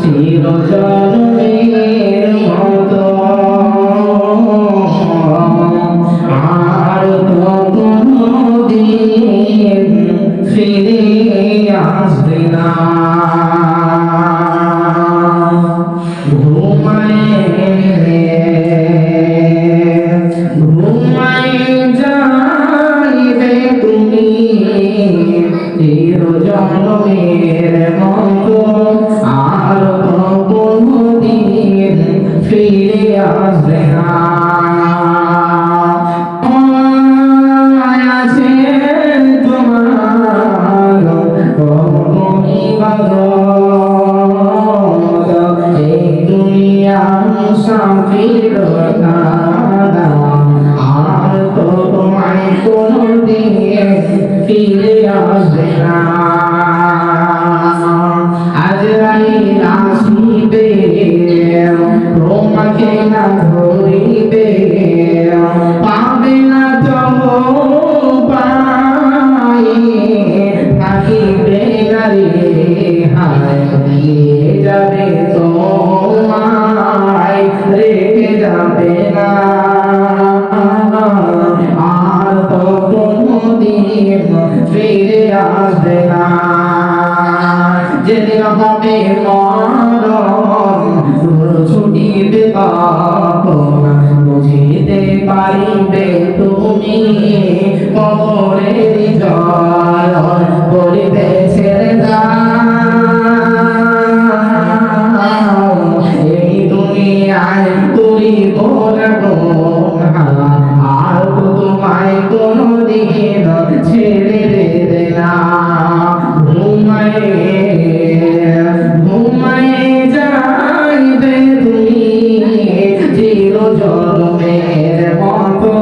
চিরজনমের মতো আর তো কোনদিন ফিরে আসবে না। ঘুমায় যাইবে তুমি চিরজনমের মতো আর তো কোনদিন ফিরে আসবে না। আছে তোমার এই দুনিয়া সাফির আর তো তোমায় কোনদিন ফিরে আসবে না। আজরাইল আসিবে তোমাকে না ধরিবে, পাবে না তব পাই থাকিবে না রে হায় যাবে তোমায় রেখে যাবে না। আর তো কোনদিন ফিরে আসবে না। যেদিন হবে মরণ ছুটিবে তখন বুঝিতে পারিবে তুমি কবরের জল করিবে ছেড়ে দাও। এই দুনিয়ায় করিব না আর তোমায় কোনদিন ছেড়ে দেবে না। ঘুমায় যাইবে তুমি চিরজনমের মতো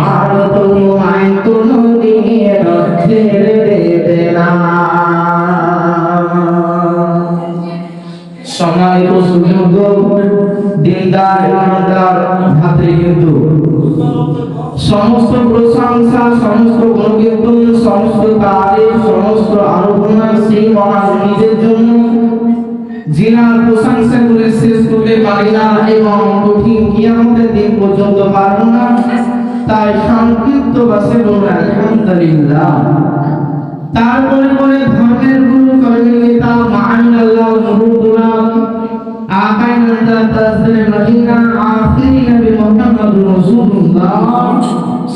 আর তোমায় কোনদিন ছেড়ে দেবে না। সম্মানিত সুযোগ্য দিনদার ইমানদার ভাতৃবৃন্দ, সমস্ত প্রশংসা, সমস্ত গুণকীর্তন, সমস্ত তারিফ, সমস্ত আরাধনা সেই মহান নিজের জন্য, যিনার প্রশংসা করে শেষ করতে পারি না এবং কঠিন কিয়ামতের দিন পর্যন্ত পারব না। তাই সংক্ষিপ্ত ভাষায় বলুন আলহামদুলিল্লাহ। তারপরে পরে ধর্মের গুরু কর্মের নেতা মাআনাল্লাহ নুরুল্লাহ আকাই নন্দা তাজরে মদিনা আখিরি নবী মুহাম্মদ রাসূলুল্লাহ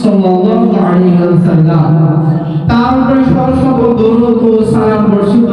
সাল্লাল্লাহু আলাইহি ওয়াসাল্লাম, তার উপরে সকল দরুদ ও সালাম বর্ষিত